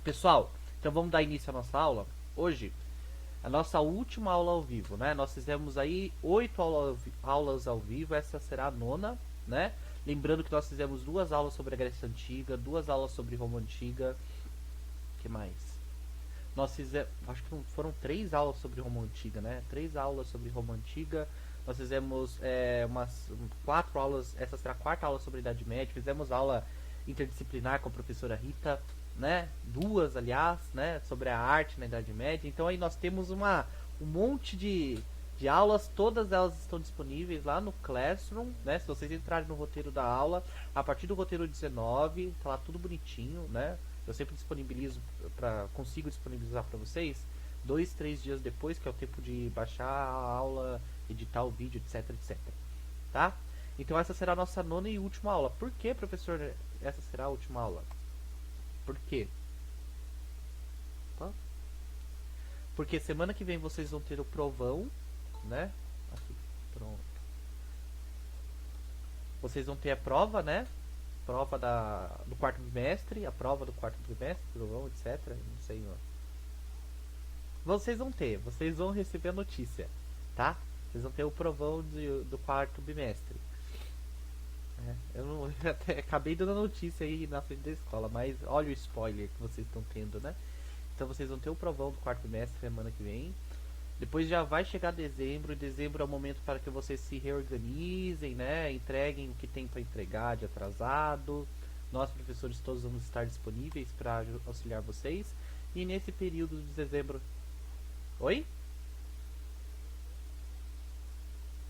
Pessoal, então vamos dar início à nossa aula. Hoje, a nossa última aula ao vivo, né? Nós fizemos aí 8 aulas ao vivo, essa será a nona, né? Lembrando que nós fizemos 2 aulas sobre a Grécia Antiga, 2 aulas sobre Roma Antiga. O que mais? Nós fizemos, acho que foram 3 aulas sobre Roma Antiga, né? 3 aulas sobre Roma Antiga. Nós fizemos umas 4 aulas, essa será a 4ª aula sobre a Idade Média. Fizemos aula interdisciplinar com a professora Rita, né? 2, aliás, né? Sobre a arte na Idade Média. Então aí nós temos um monte de aulas, todas elas estão disponíveis lá no Classroom, né? Se vocês entrarem no roteiro da aula, a partir do roteiro 19, tá lá tudo bonitinho, né? Eu sempre disponibilizo, consigo disponibilizar para vocês 2, 3 dias depois, que é o tempo de baixar a aula, editar o vídeo, etc, etc. Tá? Então essa será a nossa nona e última aula. Por que, professor, essa será a última aula? Por quê? Tá? Porque semana que vem vocês vão ter o provão, né? Aqui, pronto. Vocês vão ter a prova, né? Prova do 4º bimestre, a prova do 4º bimestre, provão, etc. Não sei, não. Vocês vão receber a notícia, tá? Vocês vão ter o provão do 4º bimestre. Eu até acabei dando a notícia aí na frente da escola, mas olha o spoiler que vocês estão tendo, né? Então vocês vão ter o provão do 4º bimestre semana que vem. Depois já vai chegar dezembro, e dezembro é o momento para que vocês se reorganizem, né? Entreguem o que tem para entregar de atrasado. Nós, professores, todos vamos estar disponíveis para auxiliar vocês. E nesse período de dezembro... Oi?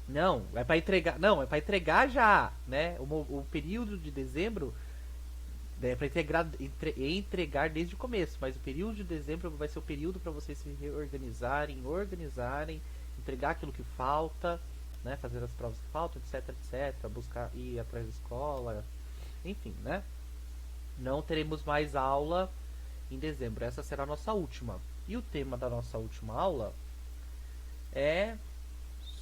Não, é para entregar. Não, é para entregar já, né? O período de dezembro é para entregar desde o começo, mas o período de dezembro vai ser o período para vocês se reorganizarem, entregar aquilo que falta, né? Fazer as provas que faltam, etc, etc, buscar ir atrás da escola, enfim, né? Não teremos mais aula em dezembro, essa será a nossa última. E o tema da nossa última aula é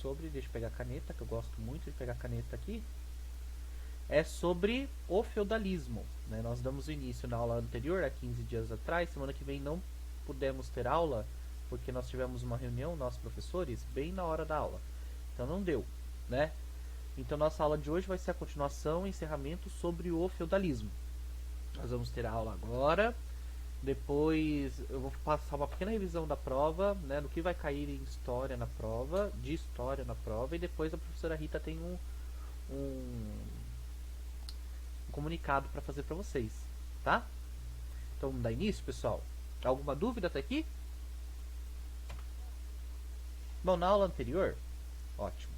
sobre, deixa eu pegar a caneta, que eu gosto muito de pegar a caneta aqui. É sobre o feudalismo, né? Nós damos o início na aula anterior, há 15 dias atrás. Semana que vem não pudemos ter aula, porque nós tivemos uma reunião, nós professores, bem na hora da aula. Então não deu, né? Então nossa aula de hoje vai ser a continuação, encerramento sobre o feudalismo. Nós vamos ter a aula agora. Depois eu vou passar uma pequena revisão da prova, né? Do que vai cair em história na prova, de história na prova. E depois a professora Rita tem um comunicado para fazer para vocês, tá? Então vamos dar início, pessoal. Alguma dúvida até aqui? Bom, na aula anterior, ótimo.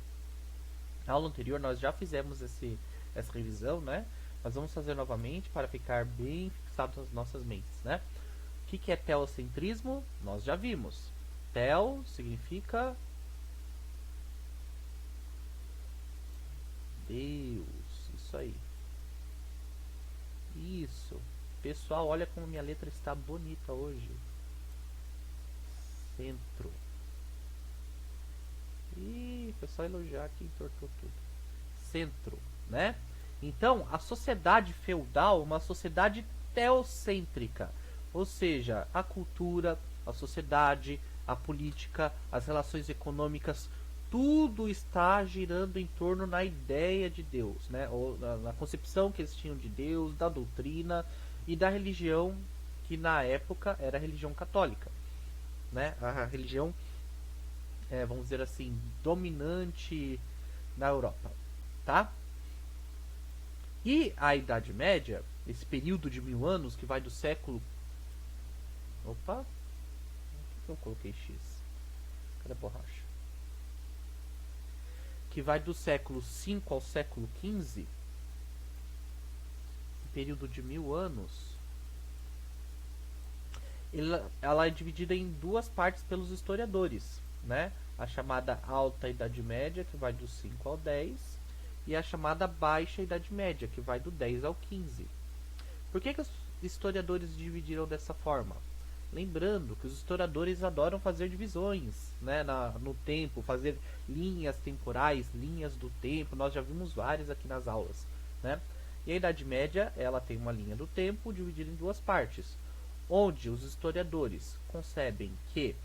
Na aula anterior nós já fizemos essa revisão, né? Mas vamos fazer novamente para ficar bem fixado nas nossas mentes, né? O que é teocentrismo? Nós já vimos. Teo significa Deus, isso aí. Isso. Pessoal, olha como minha letra está bonita hoje. Centro. Ih, foi só elogiar que entortou tudo. Centro, né? Então, a sociedade feudal é uma sociedade teocêntrica. Ou seja, a cultura, a sociedade, a política, as relações econômicas, tudo está girando em torno da ideia de Deus, né? Ou na concepção que eles tinham de Deus, da doutrina e da religião, que na época era a religião católica, né? A religião, vamos dizer assim, dominante na Europa, tá? E a Idade Média, esse período de 1000 anos que vai do século... Opa! Por que eu coloquei X? Cadê a borracha? Que vai do século V ao século XV, período de 1000 anos, ela é dividida em 2 partes pelos historiadores, né? A chamada Alta Idade Média, que vai do 5 ao 10, e a chamada Baixa Idade Média, que vai do 10 ao 15. Por que os historiadores dividiram dessa forma? Lembrando que os historiadores adoram fazer divisões, né, no tempo, fazer linhas temporais, linhas do tempo. Nós já vimos várias aqui nas aulas, né? E a Idade Média, ela tem uma linha do tempo dividida em 2 partes. onde os historiadores concebem que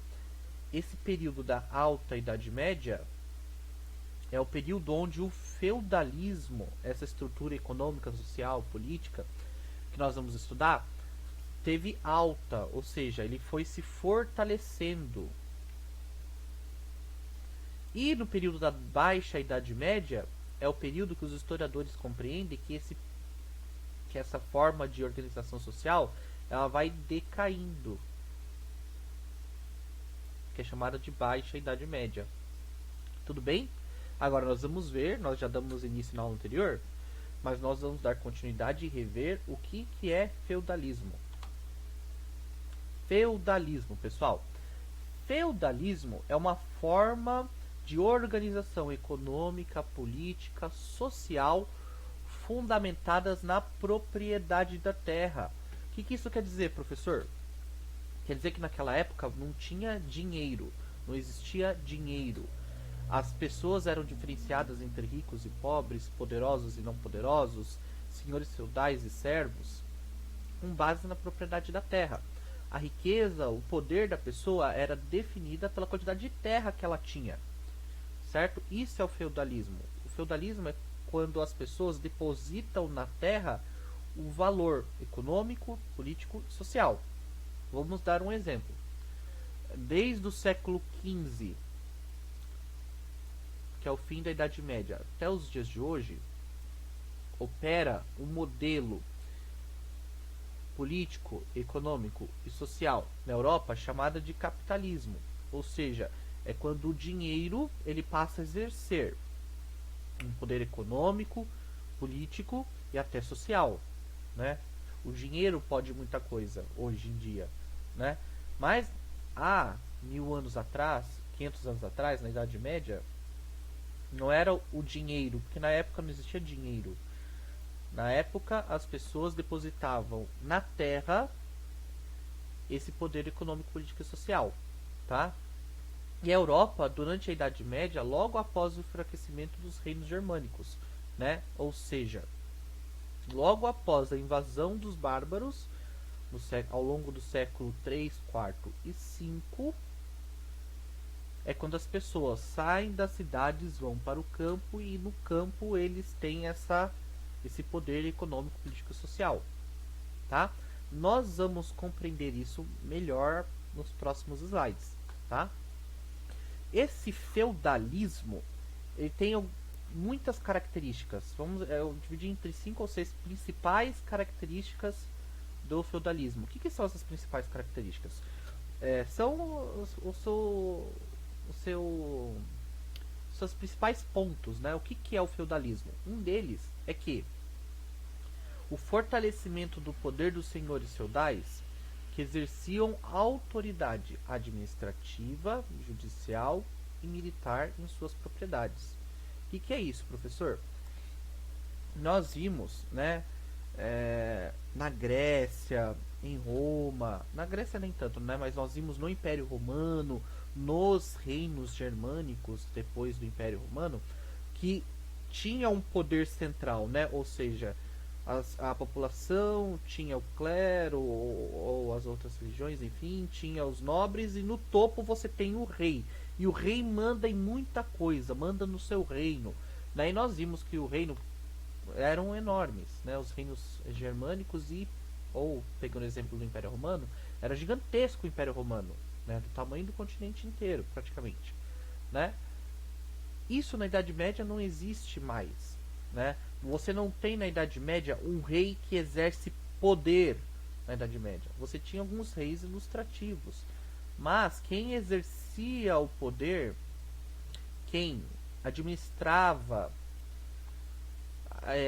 esse período da Alta Idade Média é o período onde o feudalismo, essa estrutura econômica, social, política, que nós vamos estudar, teve alta, ou seja, ele foi se fortalecendo. E no período da Baixa Idade Média, é o período que os historiadores compreendem que essa forma de organização social ela vai decaindo, que é chamada de Baixa Idade Média. Tudo bem? Agora nós vamos ver, nós já damos início na aula anterior, mas nós vamos dar continuidade e rever o que é feudalismo. Feudalismo, pessoal. Feudalismo é uma forma de organização econômica, política, social fundamentadas na propriedade da terra. O que isso quer dizer, professor? Quer dizer que naquela época não tinha dinheiro, não existia dinheiro. As pessoas eram diferenciadas entre ricos e pobres, poderosos e não poderosos, senhores feudais e servos, com base na propriedade da terra. A riqueza, o poder da pessoa era definida pela quantidade de terra que ela tinha. Certo? Isso é o feudalismo. O feudalismo é quando as pessoas depositam na terra o valor econômico, político e social. Vamos dar um exemplo. Desde o século XV, que é o fim da Idade Média, até os dias de hoje, opera um modelo político, econômico e social na Europa chamada de capitalismo. Ou seja, é quando o dinheiro ele passa a exercer um poder econômico, político e até social, né? O dinheiro pode muita coisa hoje em dia, né? Mas há 1000 anos atrás, 500 anos atrás, na Idade Média, não era o dinheiro, porque na época não existia dinheiro. Na época as pessoas depositavam na terra esse poder econômico, político e social, tá? E a Europa, durante a Idade Média, logo após o enfraquecimento dos reinos germânicos, né? Ou seja, logo após a invasão dos bárbaros, ao longo do século 3, 4 e 5, é quando as pessoas saem das cidades, vão para o campo e no campo eles têm esse poder econômico, político e social, tá? Nós vamos compreender isso melhor nos próximos slides, tá? Esse feudalismo, ele tem muitas características. Eu dividi entre 5 ou 6 principais características do feudalismo. O que são essas principais características? São seus principais pontos, né? O que é o feudalismo? Um deles é que o fortalecimento do poder dos senhores feudais que exerciam autoridade administrativa, judicial e militar em suas propriedades. O que é isso, professor? Nós vimos, né, na Grécia, em Roma, na Grécia nem tanto, né, mas nós vimos no Império Romano, nos reinos germânicos depois do Império Romano, que tinha um poder central, né, ou seja, a população, tinha o clero ou as outras religiões, enfim, tinha os nobres e no topo você tem o rei. E o rei manda em muita coisa, manda no seu reino. Daí nós vimos que o reino eram enormes, né? Os reinos germânicos ou pegando o exemplo do Império Romano, era gigantesco o Império Romano, né? Do tamanho do continente inteiro, praticamente, né? Isso na Idade Média não existe mais, né? Você não tem na Idade Média um rei que exerce poder na Idade Média. Você tinha alguns reis ilustrativos, mas quem exercia o poder, quem administrava,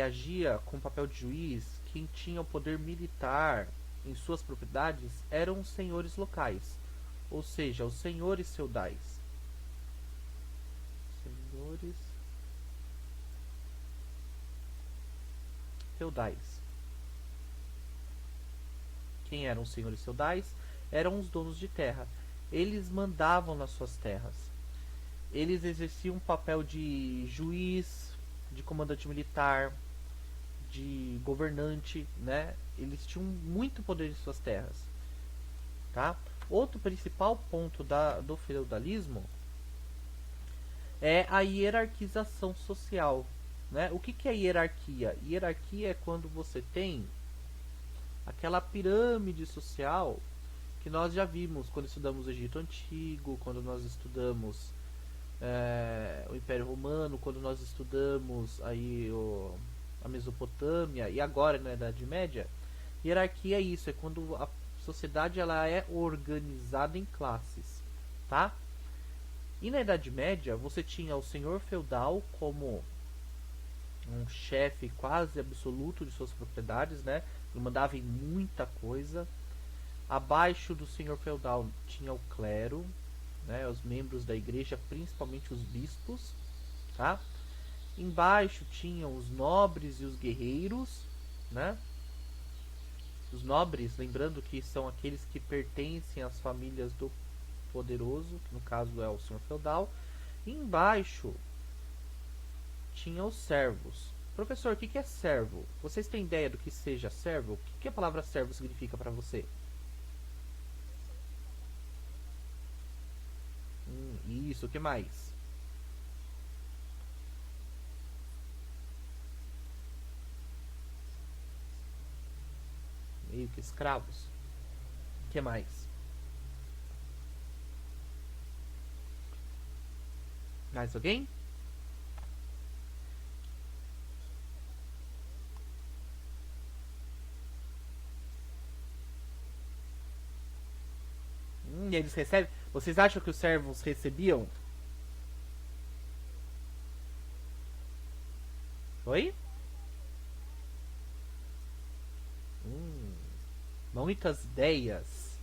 agia com papel de juiz, quem tinha o poder militar em suas propriedades eram os senhores locais, ou seja, os senhores feudais. Senhores feudais. Quem eram os senhores feudais? Eram os donos de terra. Eles mandavam nas suas terras. Eles exerciam um papel de juiz, de comandante militar, de governante, né? Eles tinham muito poder em suas terras. tá? Outro principal ponto do feudalismo é a hierarquização social, né? O que é hierarquia? Hierarquia é quando você tem aquela pirâmide social que nós já vimos quando estudamos o Egito Antigo, quando nós estudamos o Império Romano, quando nós estudamos aí a Mesopotâmia e agora na Idade Média. Hierarquia é isso, é quando a sociedade ela é organizada em classes, tá? E na Idade Média você tinha o senhor feudal como um chefe quase absoluto de suas propriedades, né? Ele mandava em muita coisa. Abaixo do senhor feudal tinha o clero, né? Os membros da igreja, principalmente os bispos, tá? Embaixo tinham os nobres e os guerreiros, né? Os nobres, lembrando que são aqueles que pertencem às famílias do poderoso, que no caso é o senhor feudal. E embaixo tinha os servos. Professor, o que é servo? Vocês têm ideia do que seja servo? O que a palavra servo significa para você? Isso, o que mais? Meio que escravos. O que mais? Mais alguém? E eles recebem. Vocês acham que os servos recebiam? Oi? Muitas ideias.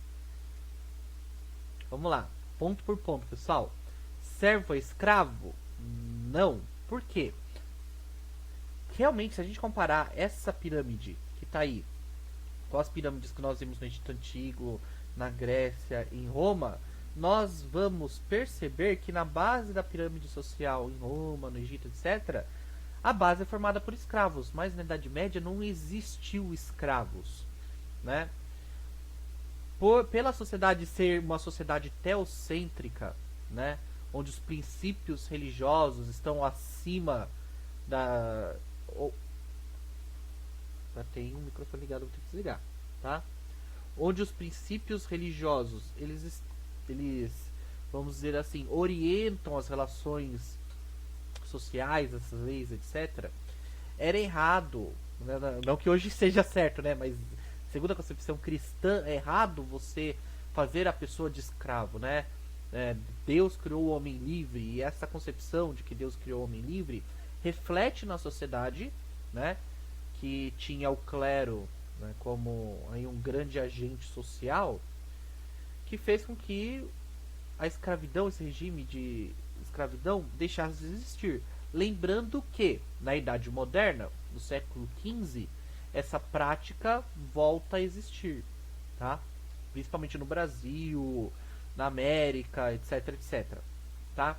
Vamos lá, ponto por ponto, pessoal. Servo é escravo? Não. Por quê? Realmente, se a gente comparar essa pirâmide que está aí com as pirâmides que nós vimos no Egito Antigo, na Grécia, em Roma, nós vamos perceber que na base da pirâmide social em Roma, no Egito, etc., a base é formada por escravos, mas na Idade Média não existiu escravos, né? Pela sociedade ser uma sociedade teocêntrica, né, onde os princípios religiosos estão acima da... tem um microfone ligado, vou ter que desligar, tá? Onde os princípios religiosos, eles, vamos dizer assim, orientam as relações sociais, essas leis, etc. Era errado, né? Não que hoje seja certo, né? Mas segundo a concepção cristã, é errado você fazer a pessoa de escravo, né? Deus criou o homem livre e essa concepção de que Deus criou o homem livre reflete na sociedade, né? Que tinha o clero, né, como aí um grande agente social, que fez com que a escravidão, esse regime de escravidão, deixasse de existir. Lembrando que na Idade Moderna, no século XV, essa prática volta a existir, tá? Principalmente no Brasil, na América, etc, etc, tá?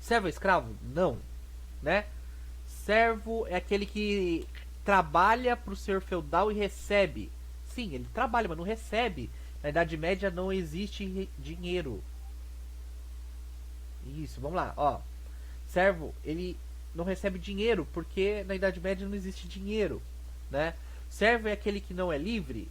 Servo é escravo? Não, né? Servo é aquele que trabalha para o senhor feudal e recebe. Sim, ele trabalha, mas não recebe. Na Idade Média não existe dinheiro. Isso, vamos lá, ó. Servo, ele não recebe dinheiro porque na Idade Média não existe dinheiro, né? Servo é aquele que não é livre,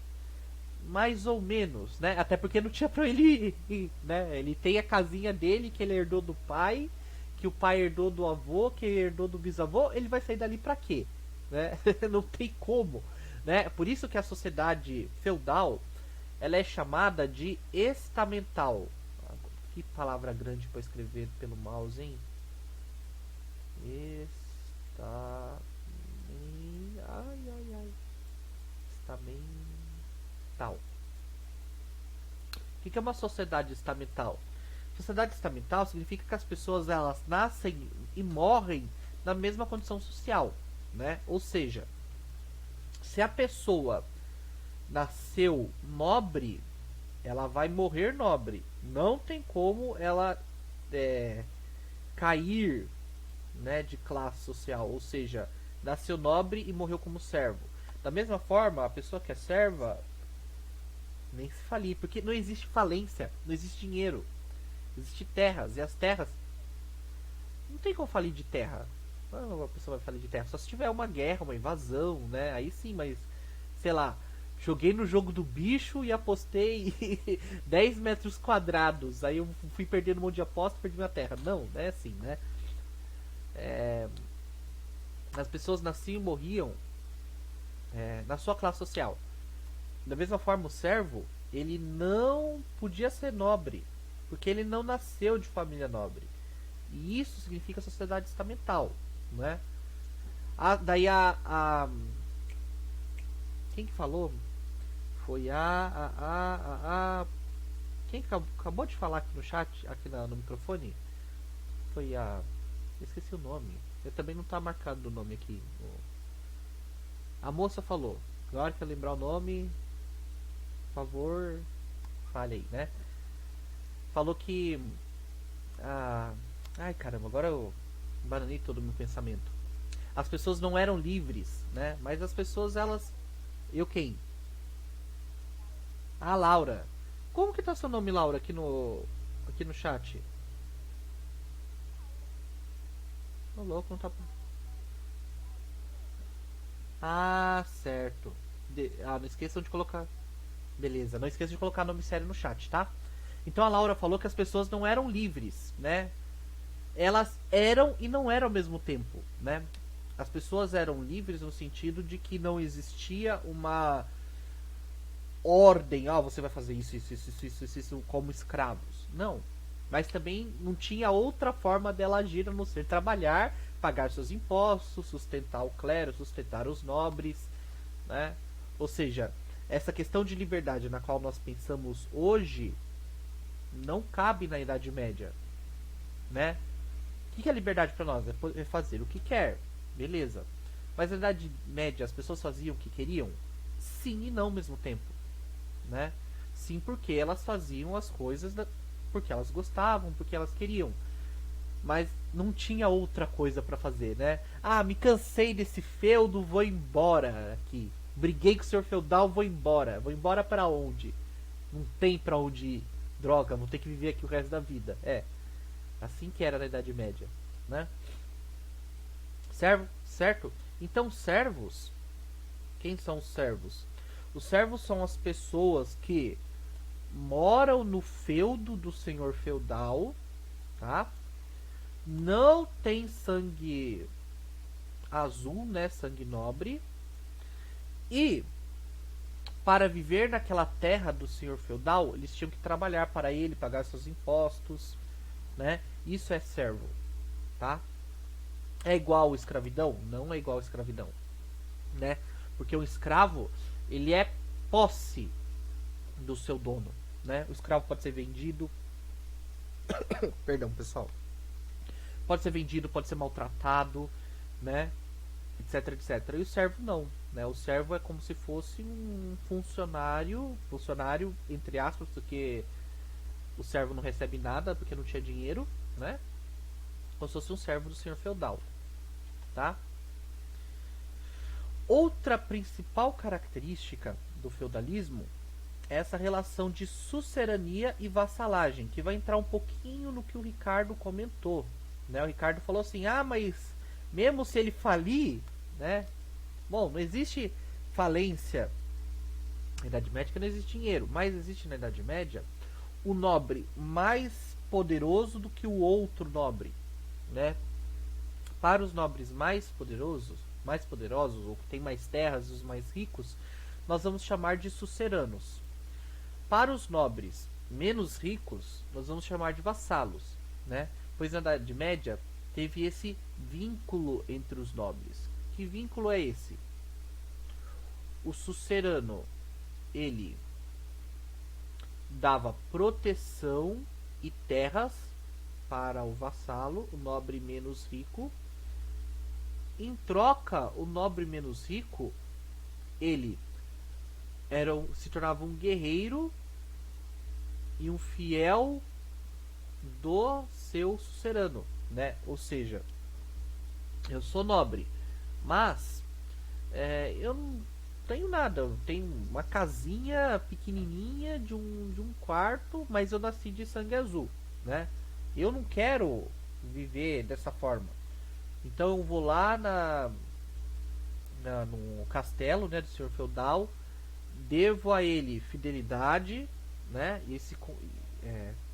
mais ou menos, né? Até porque não tinha pra ele ir, né? Ele tem a casinha dele que ele herdou do pai, que o pai herdou do avô, que ele herdou do bisavô. Ele vai sair dali pra quê? Né? Não tem como, né? Por isso que a sociedade feudal ela é chamada de estamental. Que palavra grande para escrever pelo mouse, hein? Estamental. O que é uma sociedade estamental? Sociedade estamental significa que as pessoas elas nascem e morrem na mesma condição social, né? Ou seja, se a pessoa nasceu nobre, ela vai morrer nobre. Não tem como ela cair, né, de classe social. Ou seja, nasceu nobre e morreu como servo. Da mesma forma, a pessoa que é serva Nem se falir, porque não existe falência, não existe dinheiro, existe terras, e as terras não tem como falir de terra. A pessoa vai falir de terra só se tiver uma guerra, uma invasão, né? Aí sim, mas sei lá, joguei no jogo do bicho e apostei 10 metros quadrados. Aí eu fui perdendo um monte de aposta e perdi minha terra. Não, não é assim, né? As pessoas nasciam e morriam na sua classe social. Da mesma forma, o servo, ele não podia ser nobre, porque ele não nasceu de família nobre. E isso significa sociedade estamental, né? Daí quem que falou? Foi quem que acabou de falar aqui no chat, aqui no microfone? Foi a... Eu esqueci o nome. Eu também não tá marcado o nome aqui. A moça falou. Na hora que eu lembrar o nome, por favor, fale aí, né? Falou que... ai caramba, agora eu bananei todo o meu pensamento. As pessoas não eram livres, né? Mas as pessoas, elas... Eu quem? A Laura. Como que tá seu nome, Laura, aqui no chat? Ô louco, não tá... Ah, certo. Não esqueçam de colocar... Beleza, não esqueçam de colocar nome sério no chat, tá? Então a Laura falou que as pessoas não eram livres, né? Elas eram e não eram ao mesmo tempo, né? As pessoas eram livres no sentido de que não existia uma ordem, você vai fazer isso como escravos. Não. Mas também não tinha outra forma dela agir a não ser trabalhar, pagar seus impostos, sustentar o clero, sustentar os nobres, né? Ou seja, essa questão de liberdade na qual nós pensamos hoje não cabe na Idade Média, né? O que é liberdade para nós? É fazer o que quer, beleza. Mas na Idade Média as pessoas faziam o que queriam? Sim e não ao mesmo tempo, né? Sim, porque elas faziam as coisas porque elas gostavam, porque elas queriam. Mas não tinha outra coisa para fazer, né? Me cansei desse feudo, vou embora aqui. Briguei com o senhor feudal, vou embora. Vou embora para onde? Não tem para onde ir. Droga, vou ter que viver aqui o resto da vida. Assim que era na Idade Média, né? Certo? Então, servos... Quem são os servos? Os servos são as pessoas que moram no feudo do senhor feudal, tá? Não tem sangue azul, né? Sangue nobre. E para viver naquela terra do senhor feudal, eles tinham que trabalhar para ele, pagar seus impostos, né? Isso é servo, tá? É igual à escravidão? Não é igual à escravidão, né? Porque o escravo, ele é posse do seu dono, né? O escravo pode ser vendido. Perdão, pessoal. Pode ser vendido, pode ser maltratado, né? Etc, etc. E o servo não, né? O servo é como se fosse um funcionário entre aspas, porque o servo não recebe nada porque não tinha dinheiro, né? Como se fosse um servo do senhor feudal, tá? Outra principal característica do feudalismo é essa relação de sucerania e vassalagem, que vai entrar um pouquinho no que o Ricardo comentou, né? O Ricardo falou assim: mas mesmo se ele falir, né? Bom, não existe falência na Idade Média, não existe dinheiro, mas existe na Idade Média o nobre mais poderoso do que o outro nobre, né? Para os nobres mais poderosos, ou que têm mais terras, os mais ricos, nós vamos chamar de suceranos. Para os nobres menos ricos, nós vamos chamar de vassalos, né? Pois na Idade Média teve esse vínculo entre os nobres. Que vínculo é esse? O sucerano, ele dava proteção e terras para o vassalo, o nobre menos rico. Em troca, o nobre menos rico, ele se tornava um guerreiro e um fiel do seu sucerano, né? Ou seja, eu sou nobre, mas tenho nada. Eu tenho uma casinha pequenininha de um quarto, mas eu nasci de sangue azul, né? Eu não quero viver dessa forma. Então eu vou lá no castelo, né, do senhor feudal, devo a ele fidelidade, né?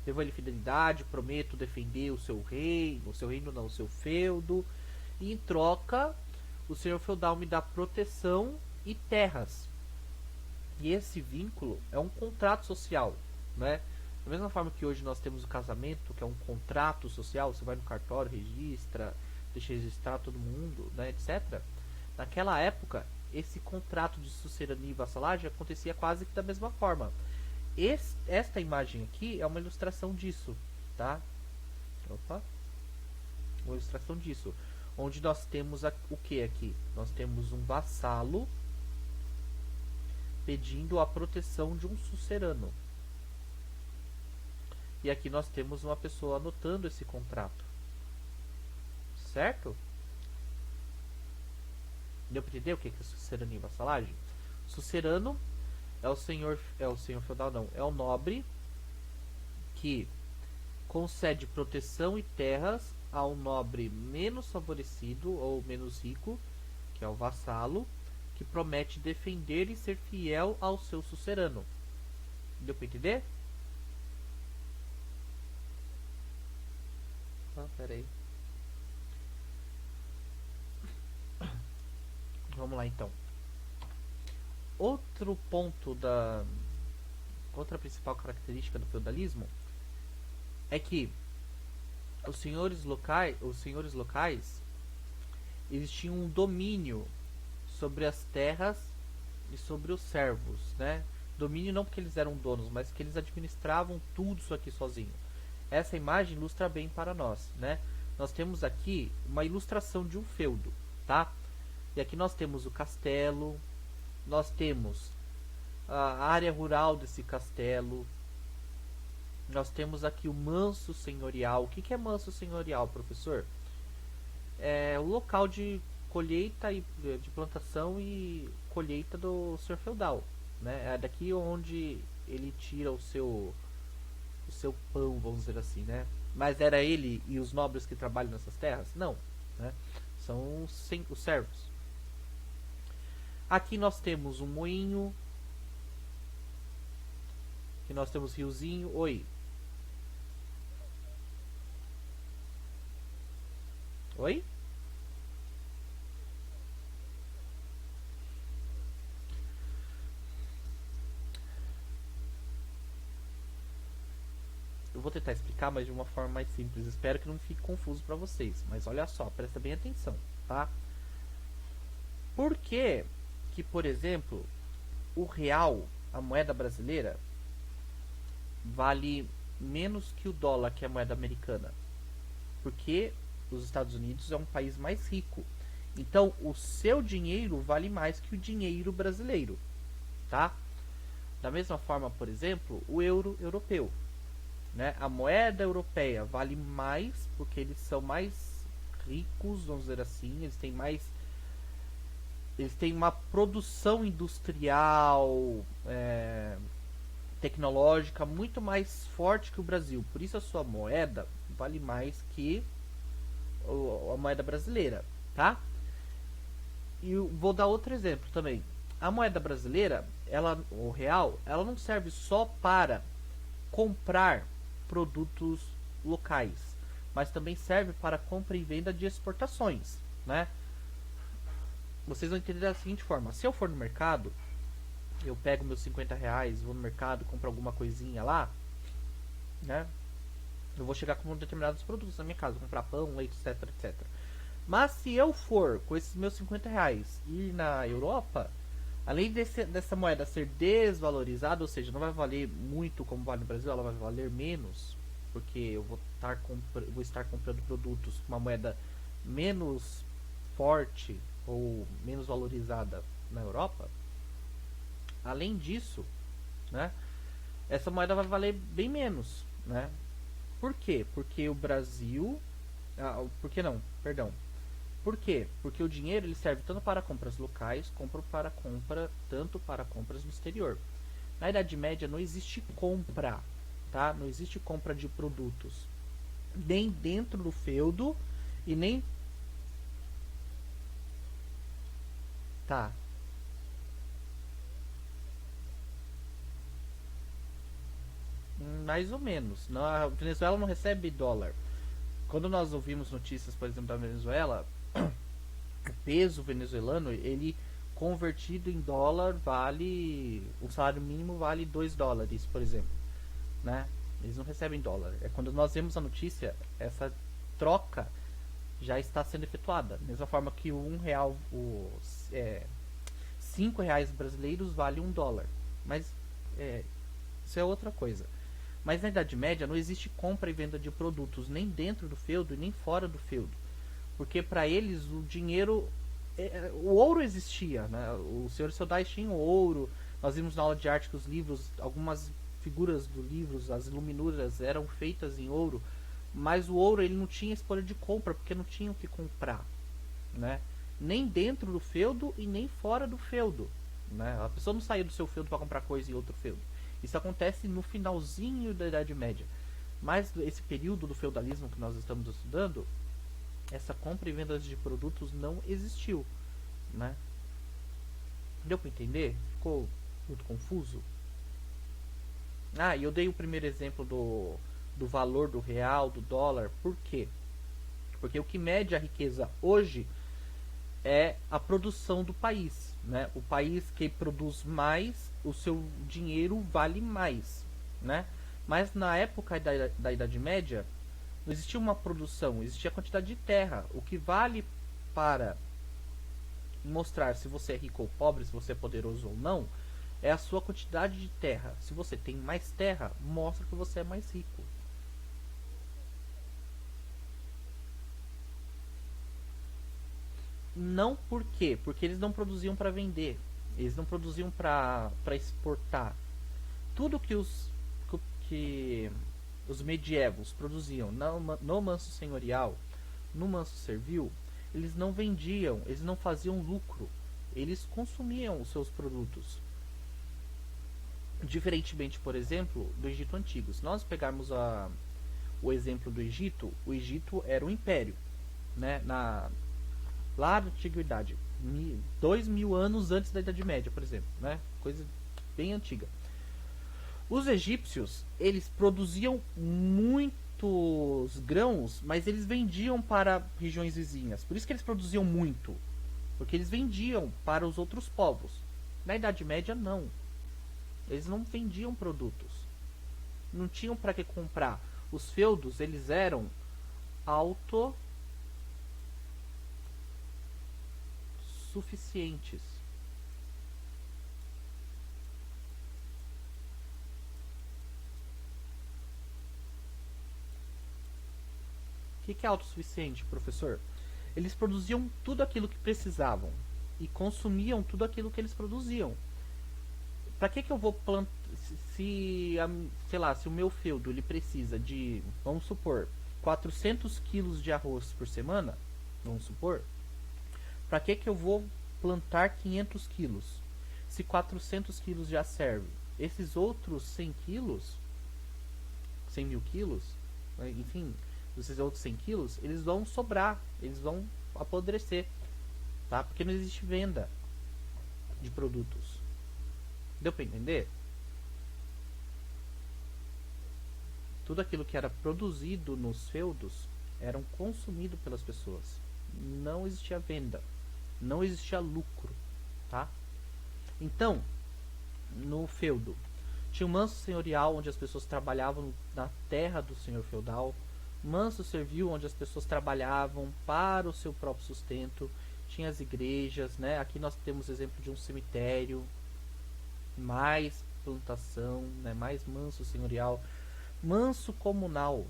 Devo a ele fidelidade, prometo defender o seu reino não, o seu feudo, e em troca o senhor feudal me dá proteção e terras. E esse vínculo é um contrato social, né? Da mesma forma que hoje nós temos o casamento, que é um contrato social, você vai no cartório, registra, deixa registrar todo mundo, né, etc. Naquela época, esse contrato de sucerania e vassalagem acontecia quase que da mesma forma. Esta imagem aqui é uma ilustração disso, tá? Opa. Uma ilustração disso. Onde nós temos o que aqui? Nós temos um vassalo pedindo a proteção de um sucerano. E aqui nós temos uma pessoa anotando esse contrato. Certo? Deu para entender o que é sucerania e vassalagem? Sucerano é o senhor feudal, não, é o nobre que concede proteção e terras ao nobre menos favorecido ou menos rico, que é o vassalo, que promete defender e ser fiel ao seu sucerano. Deu para entender? Pera aí. Vamos lá então. Outra principal característica do feudalismo é que os senhores locais eles tinham um domínio sobre as terras e sobre os servos, né? Domínio não porque eles eram donos, mas que eles administravam tudo isso aqui sozinho. Essa imagem ilustra bem para nós, né? Nós temos aqui uma ilustração de um feudo, tá? E aqui nós temos o castelo, nós temos a área rural desse castelo, nós temos aqui o manso senhorial. O que é manso senhorial, professor? É o local de colheita e de plantação e colheita do senhor feudal, né? É daqui onde ele tira o seu pão, vamos dizer assim, né? Mas era ele e os nobres que trabalham nessas terras? Não, né? São os servos. Aqui nós temos um moinho. Aqui nós temos riozinho. Oi. Oi? Eu vou tentar explicar, mas de uma forma mais simples. Espero que não fique confuso para vocês. Mas olha só, presta bem atenção, tá? Por que, por exemplo, o real, a moeda brasileira, vale menos que o dólar, que é a moeda americana? Porque os Estados Unidos é um país mais rico. Então, o seu dinheiro vale mais que o dinheiro brasileiro, tá? Da mesma forma, por exemplo, o euro europeu, né? A moeda europeia vale mais porque eles são mais ricos, vamos dizer assim, eles têm uma produção industrial, tecnológica muito mais forte que o Brasil. Por isso a sua moeda vale mais que a moeda brasileira, tá? E vou dar outro exemplo também. A moeda brasileira, o real, ela não serve só para comprar produtos locais, mas também serve para compra e venda de exportações, né? Vocês vão entender da seguinte forma: se eu for no mercado, eu pego meus 50 reais, vou no mercado, compro alguma coisinha lá, né? Eu vou chegar com determinados produtos na minha casa, comprar pão, leite, etc, etc. Mas se eu for com esses meus 50 reais ir na Europa, além dessa moeda ser desvalorizada, ou seja, não vai valer muito como vale no Brasil, ela vai valer menos, porque eu vou estar comprando produtos com uma moeda menos forte ou menos valorizada na Europa. Além disso, né, essa moeda vai valer bem menos, né? Por quê? Porque o Brasil... por que não? Perdão. Por quê? Porque o dinheiro ele serve tanto para compras locais, tanto para compras no exterior. Na Idade Média não existe compra, tá? Não existe compra de produtos, nem dentro do feudo e nem tá, mais ou menos. A Venezuela não recebe dólar. Quando nós ouvimos notícias, por exemplo, da Venezuela, o peso venezuelano, ele convertido em dólar vale, o salário mínimo vale 2 dólares, por exemplo, né? Eles não recebem dólar. É quando nós vemos a notícia, essa troca já está sendo efetuada. Da mesma forma que o R$ 1, R$ 5 brasileiros vale $1. Mas isso é outra coisa. Mas na Idade Média não existe compra e venda de produtos nem dentro do feudo e nem fora do feudo. Porque para eles o dinheiro. O ouro existia, né? Os senhores feudais tinham ouro. Nós vimos na aula de arte que os livros, algumas figuras dos livros, as iluminuras eram feitas em ouro. Mas o ouro ele não tinha esse poder de compra, porque não tinham o que comprar, né? Nem dentro do feudo e nem fora do feudo, né? A pessoa não saía do seu feudo para comprar coisa em outro feudo. Isso acontece no finalzinho da Idade Média. Mas esse período do feudalismo que nós estamos estudando, essa compra e venda de produtos não existiu, né? Deu para entender? Ficou muito confuso? Ah, e eu dei o primeiro exemplo do valor do real, do dólar. Por quê? Porque o que mede a riqueza hoje é a produção do país, né? O país que produz mais, o seu dinheiro vale mais, né? Mas na época da Idade Média, não existia uma produção, existia a quantidade de terra. O que vale para mostrar se você é rico ou pobre, se você é poderoso ou não, é a sua quantidade de terra. Se você tem mais terra, mostra que você é mais rico. Não por quê? Porque eles não produziam para vender. Eles não produziam para exportar. Tudo que os medievos produziam no manso senhorial, no manso servil, eles não vendiam, eles não faziam lucro. Eles consumiam os seus produtos. Diferentemente, por exemplo, do Egito Antigo. Se nós pegarmos o exemplo do Egito, o Egito era um império, né? Lá na antiguidade, 2.000 anos antes da Idade Média, por exemplo, né? Coisa bem antiga. Os egípcios, eles produziam muitos grãos, mas eles vendiam para regiões vizinhas. Por isso que eles produziam muito, porque eles vendiam para os outros povos. Na Idade Média, não. Eles não vendiam produtos. Não tinham para que comprar. Os feudos, eles eram autossuficientes. O que é autossuficiente, professor? Eles produziam tudo aquilo que precisavam e consumiam tudo aquilo que eles produziam. Para que eu vou plantar? Sei lá, se o meu feudo ele precisa de, vamos supor, 400 quilos de arroz por semana, vamos supor, para que eu vou plantar 500 quilos? Se 400 quilos já serve, esses outros 100 quilos, 100 mil quilos, enfim, esses outros 100 quilos, eles vão sobrar, eles vão apodrecer, tá? Porque não existe venda de produtos. Deu para entender? Tudo aquilo que era produzido nos feudos era consumido pelas pessoas. Não existia venda, não existia lucro, tá? Então, no feudo, tinha um manso senhorial onde as pessoas trabalhavam na terra do senhor feudal, manso servil onde as pessoas trabalhavam para o seu próprio sustento, tinha as igrejas, né? Aqui nós temos exemplo de um cemitério, mais plantação, né? Mais manso senhorial, manso comunal,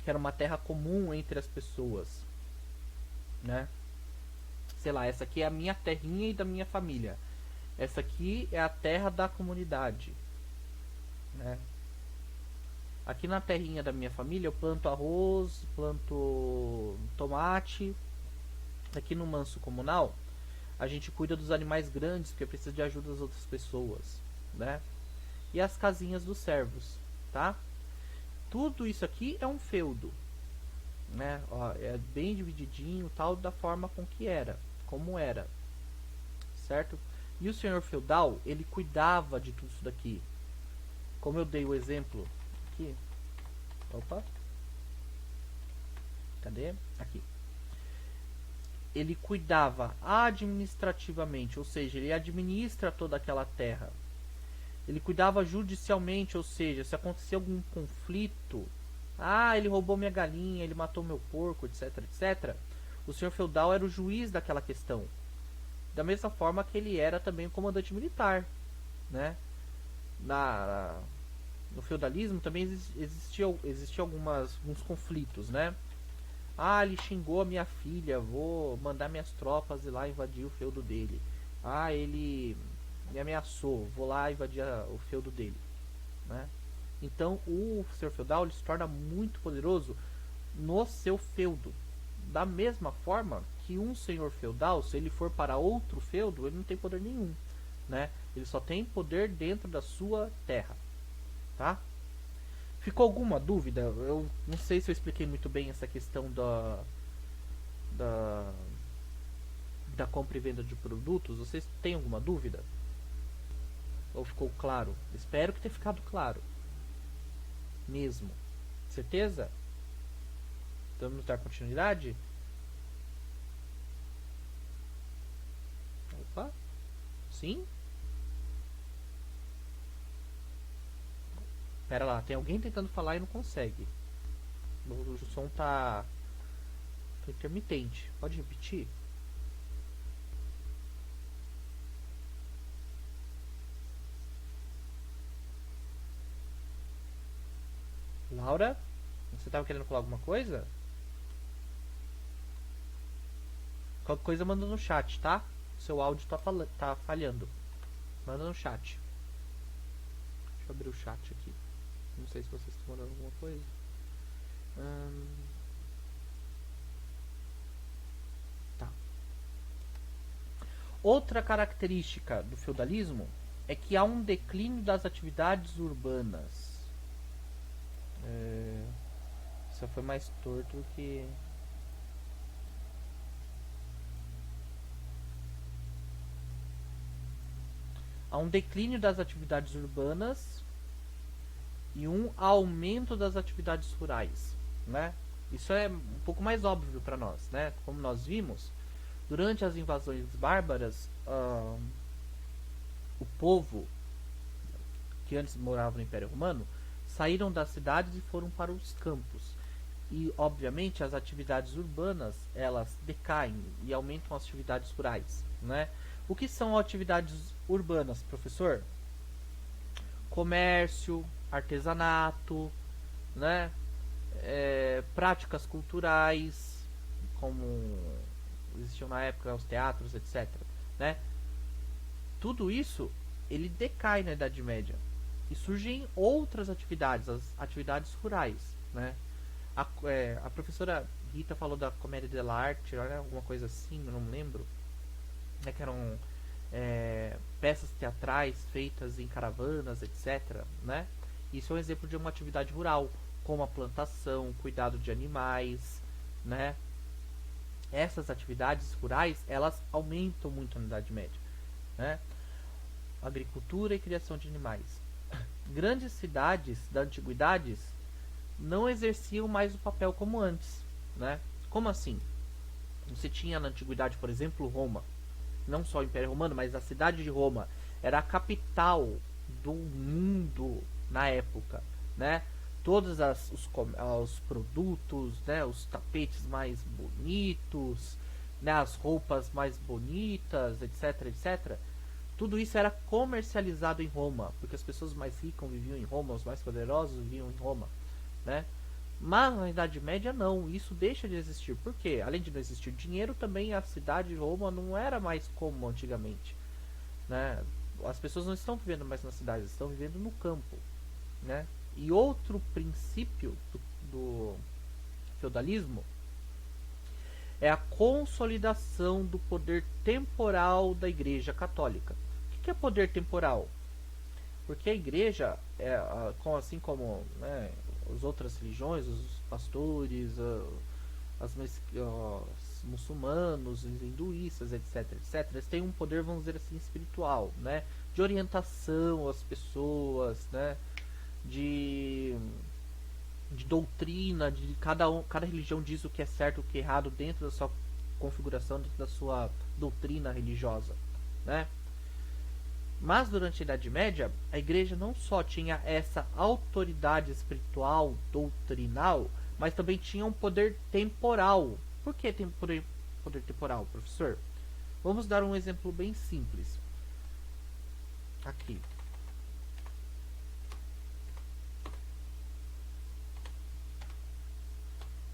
que era uma terra comum entre as pessoas, né? Sei lá, essa aqui é a minha terrinha e da minha família. Essa aqui é a terra da comunidade, né? Aqui na terrinha da minha família eu planto arroz, planto tomate, Aqui no manso comunal, a gente cuida dos animais grandes porque precisa de ajuda das outras pessoas, né? E as casinhas dos servos, tá? Tudo isso aqui é um feudo, né? Ó, é bem divididinho, tal, da forma com que era, como era, certo? E o senhor feudal, ele cuidava de tudo isso daqui. Como eu dei o exemplo aqui. Opa. Cadê? Aqui. Ele cuidava administrativamente, ou seja, ele administra toda aquela terra. Ele cuidava judicialmente, ou seja, se acontecer algum conflito, ele roubou minha galinha, ele matou meu porco, etc, etc. O senhor feudal era o juiz daquela questão. Da mesma forma que ele era também o comandante militar, né? No feudalismo também existia alguns conflitos, né? Ele xingou a minha filha, vou mandar minhas tropas ir lá invadir o feudo dele. Ele me ameaçou, vou lá invadir o feudo dele, né? Então o senhor feudal ele se torna muito poderoso no seu feudo. Da mesma forma que um senhor feudal, se ele for para outro feudo, ele não tem poder nenhum, né? Ele só tem poder dentro da sua terra, tá? Ficou alguma dúvida? Eu não sei se eu expliquei muito bem essa questão da, da compra e venda de produtos. Vocês têm alguma dúvida? Ou ficou claro? Espero que tenha ficado claro. Mesmo. Certeza? Vamos dar continuidade? Opa. Sim? Pera lá, tem alguém tentando falar e não consegue. O som tá intermitente. Pode repetir? Laura? Você tava querendo falar alguma coisa? Qualquer coisa manda no chat, tá? Seu áudio tá falhando. Manda no chat. Deixa eu abrir o chat aqui. Não sei se vocês estão mandando alguma coisa. Tá. Outra característica do feudalismo é que há um declínio das atividades urbanas. Isso foi mais torto do que... Há um declínio das atividades urbanas e um aumento das atividades rurais, né? Isso é um pouco mais óbvio para nós, né? Como nós vimos, durante as invasões bárbaras, o povo que antes morava no Império Romano saíram das cidades e foram para os campos. E, obviamente, as atividades urbanas, elas decaem e aumentam as atividades rurais, né? O que são atividades urbanas, professor? Comércio, artesanato, né? Práticas culturais, como existiam na época os teatros, etc. Né? Tudo isso ele decai na Idade Média e surgem outras atividades, as atividades rurais, né? A professora Rita falou da comédia dell'arte, alguma coisa assim, eu não lembro, né, que eram peças teatrais feitas em caravanas, etc. Né? Isso é um exemplo de uma atividade rural, como a plantação, cuidado de animais, né? Essas atividades rurais, elas aumentam muito na Idade Média, né? Agricultura e criação de animais. Grandes cidades da antiguidades não exerciam mais o papel como antes, né? Como assim? Você tinha na antiguidade, por exemplo, Roma, não só o Império Romano, mas a cidade de Roma era a capital do mundo na época, né? Todos os produtos, né? Os tapetes mais bonitos, né? As roupas mais bonitas, etc, etc. Tudo isso era comercializado em Roma, porque as pessoas mais ricas viviam em Roma, os mais poderosos viviam em Roma, né? Mas na Idade Média não, isso deixa de existir. Por quê? Além de não existir dinheiro, também a cidade de Roma não era mais como antigamente, né? As pessoas não estão vivendo mais nas cidades, estão vivendo no campo, né? E outro princípio do feudalismo é a consolidação do poder temporal da Igreja Católica. O que é poder temporal? Porque a Igreja, assim como, né, as outras religiões, os pastores, os muçulmanos, os hinduístas, etc, eles têm um poder, vamos dizer assim, espiritual, né, de orientação às pessoas, né, de doutrina, de cada religião diz o que é certo, o que é errado dentro da sua configuração, dentro da sua doutrina religiosa, né? Mas durante a Idade Média, a igreja não só tinha essa autoridade espiritual, doutrinal, mas também tinha um poder temporal. Por que tem poder temporal, professor? Vamos dar um exemplo bem simples. Aqui.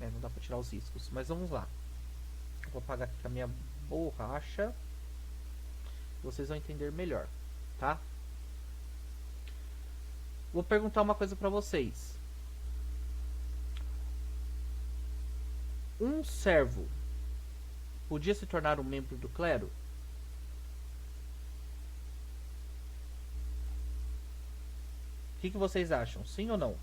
Não dá para tirar os riscos, mas vamos lá. Vou apagar aqui com a minha borracha. Vocês vão entender melhor, tá? Vou perguntar uma coisa para vocês. Um servo podia se tornar um membro do clero? O que vocês acham? Sim ou não?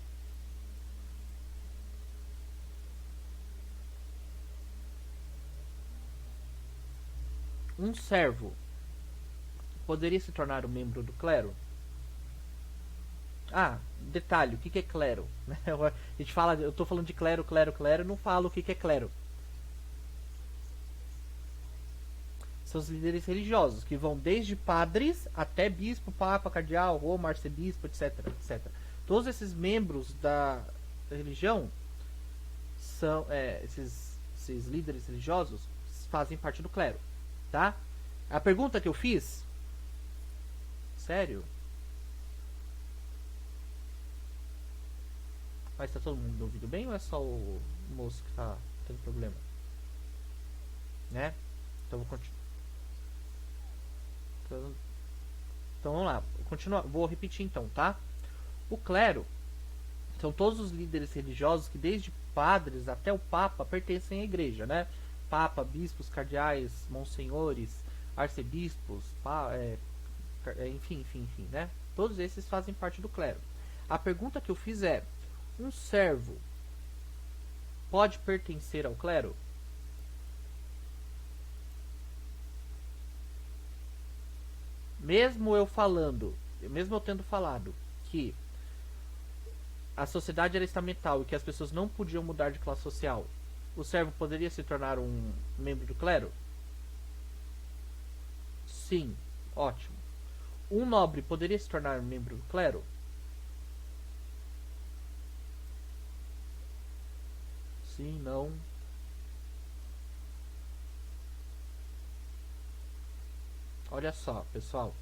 Um servo poderia se tornar um membro do clero? Ah, detalhe, o que é clero? A gente fala, eu estou falando de clero, não falo o que é clero. São os líderes religiosos, que vão desde padres até bispo, papa, cardeal, roma, arcebispo, etc. Todos esses membros da religião são esses líderes religiosos fazem parte do clero, tá? A pergunta que eu fiz, sério? Mas tá todo mundo ouvindo bem ou é só o moço que tá tendo problema? Né? Então vou continuar. Então vamos lá, vou repetir então, tá? O clero são todos os líderes religiosos que desde padres até o papa pertencem à igreja, né? Papa, bispos, cardeais, monsenhores, arcebispos, enfim, né? Todos esses fazem parte do clero. A pergunta que eu fiz é: um servo pode pertencer ao clero? Mesmo eu tendo falado que a sociedade era estamental e que as pessoas não podiam mudar de classe social, o servo poderia se tornar um membro do clero? Sim, ótimo. Um nobre poderia se tornar membro do clero? Sim, não. Olha só, pessoal.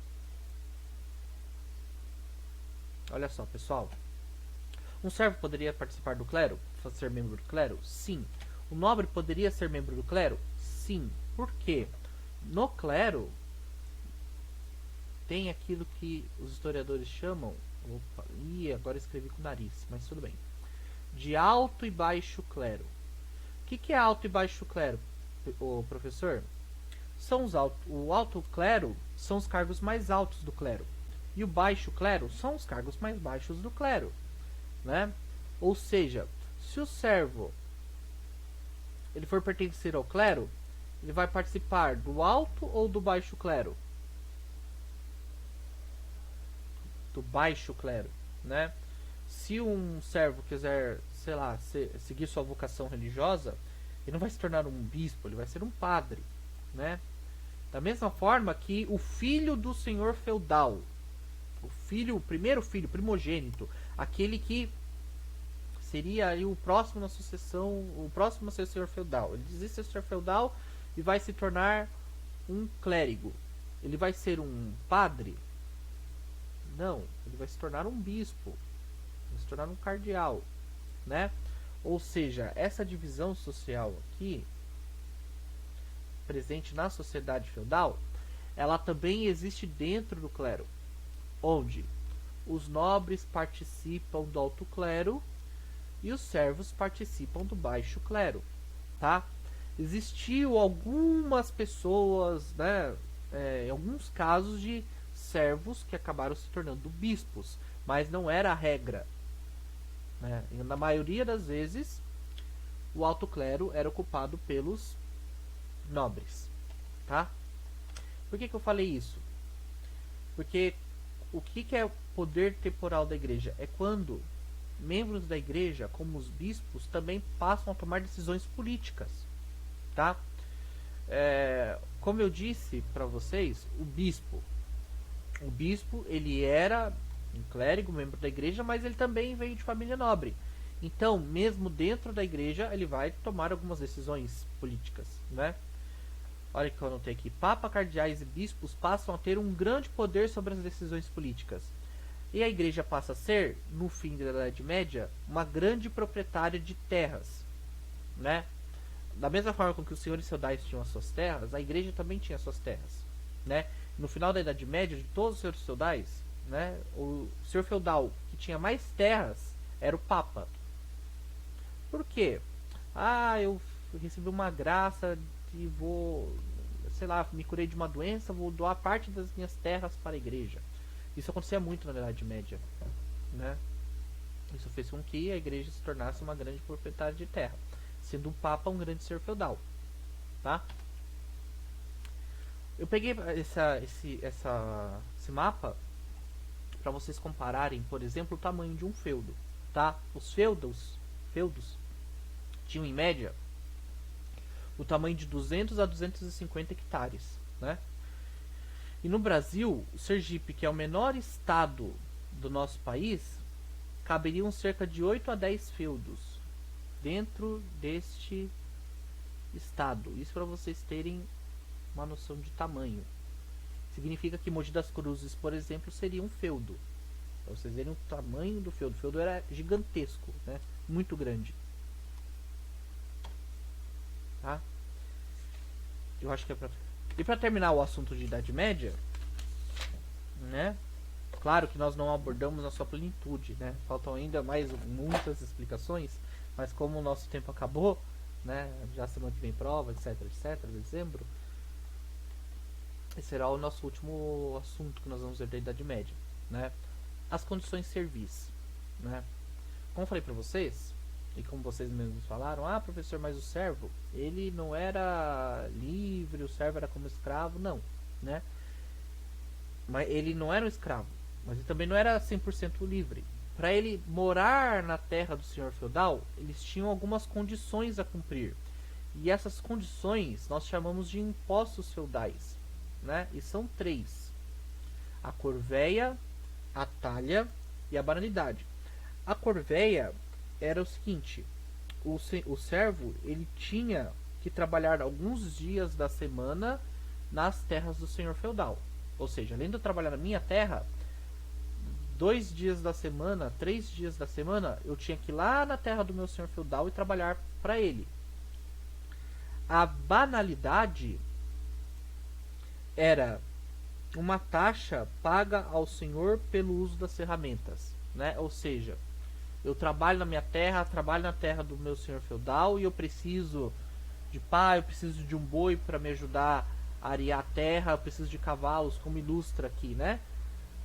Um servo poderia participar do clero? Ser membro do clero? Sim. O nobre poderia ser membro do clero? Sim. Por quê? No clero tem aquilo que os historiadores chamam... Opa, agora escrevi com o nariz, mas tudo bem. De alto e baixo clero. O que é alto e baixo clero, professor? O alto clero são os cargos mais altos do clero. E o baixo clero são os cargos mais baixos do clero, né? Ou seja, se o servo ele for pertencer ao clero, ele vai participar do alto ou do baixo clero? Do baixo clero, né? Se um servo quiser, sei lá, seguir sua vocação religiosa, ele não vai se tornar um bispo, ele vai ser um padre, né? Da mesma forma que o filho do senhor feudal, o primeiro filho, primogênito, aquele que seria aí o próximo na sucessão, o próximo a ser senhor feudal. Ele desiste de ser senhor feudal e vai se tornar um clérigo. Ele vai ser um padre? Não, ele vai se tornar um bispo, vai se tornar um cardeal, né? Ou seja, essa divisão social aqui presente na sociedade feudal, ela também existe dentro do clero, onde os nobres participam do alto clero e os servos participam do baixo clero, tá? Existiu algumas pessoas, né, em alguns casos de servos que acabaram se tornando bispos, mas não era a regra, né? E na maioria das vezes, o alto clero era ocupado pelos nobres, tá? Por que eu falei isso? Porque o que é o poder temporal da igreja? É quando membros da igreja, como os bispos, também passam a tomar decisões políticas, tá? Como eu disse para vocês, o bispo ele era um clérigo, membro da igreja, mas ele também veio de família nobre. Então, mesmo dentro da igreja, ele vai tomar algumas decisões políticas, né? Olha que eu anotei aqui. Papa, cardeais e bispos passam a ter um grande poder sobre as decisões políticas. E a igreja passa a ser, no fim da Idade Média, uma grande proprietária de terras, né? Da mesma forma com que os senhores feudais tinham as suas terras, a igreja também tinha as suas terras, né? No final da Idade Média, de todos os senhores feudais, né, o senhor feudal que tinha mais terras era o Papa. Por quê? Ah, eu recebi uma graça e vou, sei lá, me curei de uma doença, vou doar parte das minhas terras para a igreja. Isso acontecia muito na Idade Média, né? Isso fez com que a igreja se tornasse uma grande proprietária de terra, sendo o Papa um grande senhor feudal, tá? Eu peguei esse mapa para vocês compararem, por exemplo, o tamanho de um feudo, tá? Os feudos tinham em média o tamanho de 200 a 250 hectares, né? E no Brasil, o Sergipe, que é o menor estado do nosso país, caberiam cerca de 8 a 10 feudos dentro deste estado. Isso para vocês terem uma noção de tamanho. Significa que Mogi das Cruzes, por exemplo, seria um feudo. Para vocês verem o tamanho do feudo. O feudo era gigantesco, né? Muito grande. Tá? Eu acho que é pra... E para terminar o assunto de Idade Média, né? Claro que nós não abordamos na sua plenitude, né? Faltam ainda mais muitas explicações, mas como o nosso tempo acabou, né? Já semana que vem prova, etc, etc, dezembro. Esse será o nosso último assunto que nós vamos ver da Idade Média, né? As condições de serviço, né? Como eu falei para vocês, e como vocês mesmos falaram, ah, professor, mas o servo, ele não era livre, o servo era como escravo, não, né? Mas ele não era um escravo, mas ele também não era 100% livre. Para ele morar na terra do senhor feudal, eles tinham algumas condições a cumprir. E essas condições nós chamamos de impostos feudais, né? E são 3: a corveia, a talha e a banalidade. A corveia era o seguinte: o servo ele tinha que trabalhar alguns dias da semana nas terras do senhor feudal. Ou seja, além de eu trabalhar na minha terra, 2 dias da semana, 3 dias da semana, eu tinha que ir lá na terra do meu senhor feudal e trabalhar para ele. A banalidade era uma taxa paga ao senhor pelo uso das ferramentas, né? Ou seja, eu trabalho na minha terra, trabalho na terra do meu senhor feudal e eu preciso de pá, eu preciso de um boi para me ajudar a arear a terra, eu preciso de cavalos, como ilustra aqui, né?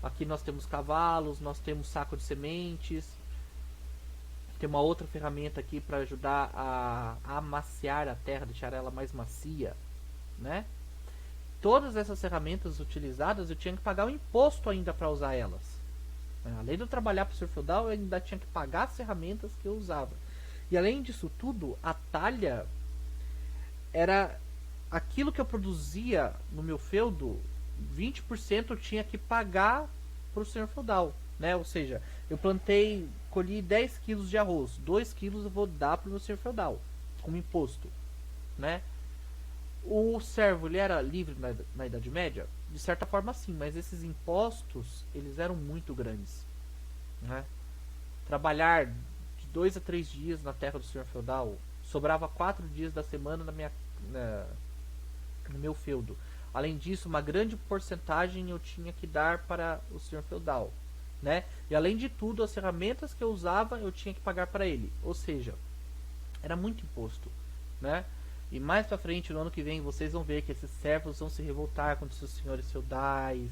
Aqui nós temos cavalos, nós temos saco de sementes, tem uma outra ferramenta aqui para ajudar a amaciar a terra, deixar ela mais macia, né? Todas essas ferramentas utilizadas eu tinha que pagar um imposto ainda para usar elas. Além de eu trabalhar para o senhor feudal, eu ainda tinha que pagar as ferramentas que eu usava. E além disso tudo, a talha era aquilo que eu produzia no meu feudo, 20% eu tinha que pagar para o senhor feudal, né? Ou seja, eu plantei, colhi 10 quilos de arroz, 2 quilos eu vou dar para o meu senhor feudal, como imposto, né? O servo, ele era livre na Idade Média? De certa forma sim, mas esses impostos, eles eram muito grandes, né? Trabalhar de 2 a 3 dias na terra do senhor feudal, sobrava 4 dias da semana no meu feudo. Além disso, uma grande porcentagem eu tinha que dar para o senhor feudal, né? E além de tudo, as ferramentas que eu usava, eu tinha que pagar para ele. Ou seja, era muito imposto, né? E mais pra frente, no ano que vem, vocês vão ver que esses servos vão se revoltar contra seus senhores feudais,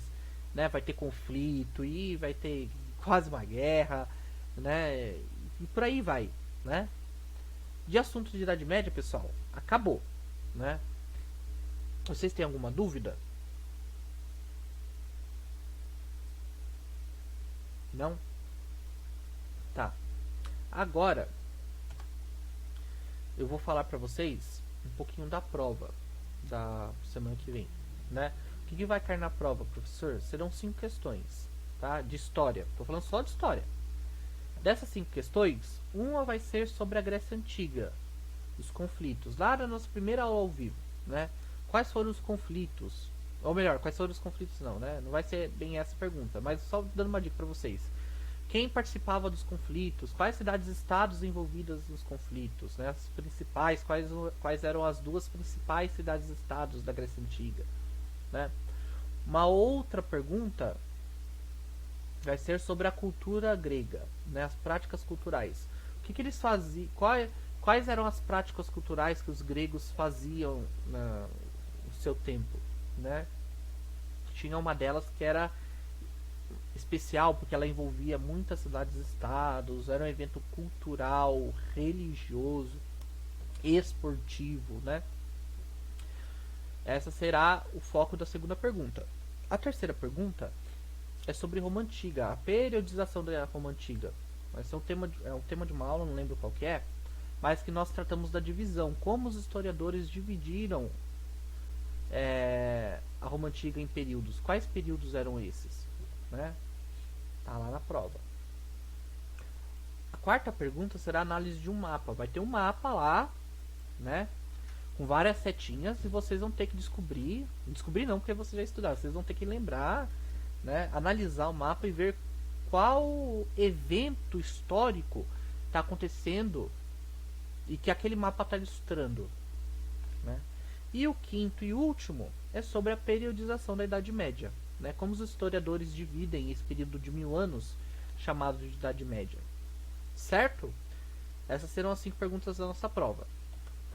né? Vai ter conflito e vai ter quase uma guerra, né? E por aí vai, né? De assunto de Idade Média, pessoal, acabou, né? Vocês têm alguma dúvida? Não? Tá. Agora, eu vou falar pra vocês um pouquinho da prova da semana que vem, né? O que vai cair na prova, professor? Serão 5 questões, tá? De história. Tô falando só de história. Dessas 5 questões, uma vai ser sobre a Grécia Antiga, os conflitos. Lá na nossa primeira aula ao vivo, né? Quais foram os conflitos? Ou melhor, quais foram os conflitos não, né? Não vai ser bem essa pergunta, mas só dando uma dica para vocês. Quem participava dos conflitos? Quais cidades-estados envolvidas nos conflitos? Né? As principais, quais eram as duas principais cidades-estados da Grécia Antiga? Né? Uma outra pergunta vai ser sobre a cultura grega, né? As práticas culturais. O que eles faziam? Quais eram as práticas culturais que os gregos faziam no seu tempo? Né? Tinha uma delas que era especial porque ela envolvia muitas cidades-estados, era um evento cultural, religioso, esportivo, né? Essa será o foco da segunda pergunta. A terceira pergunta é sobre Roma Antiga, a periodização da Roma Antiga. Vai ser um tema de uma aula, não lembro qual que é, mas que nós tratamos da divisão, como os historiadores dividiram a Roma Antiga em períodos. Quais períodos eram esses? Né? Tá lá na prova. A quarta pergunta será a análise de um mapa. Vai ter um mapa lá, né? Com várias setinhas e vocês vão ter que descobrir não, porque vocês já estudaram, vocês vão ter que lembrar, né? Analisar o mapa e ver qual evento histórico está acontecendo e que aquele mapa está ilustrando, né? E o quinto e último é sobre a periodização da Idade Média, né? Como os historiadores dividem esse período de 1000 anos chamado de Idade Média, certo? Essas serão as 5 perguntas da nossa prova.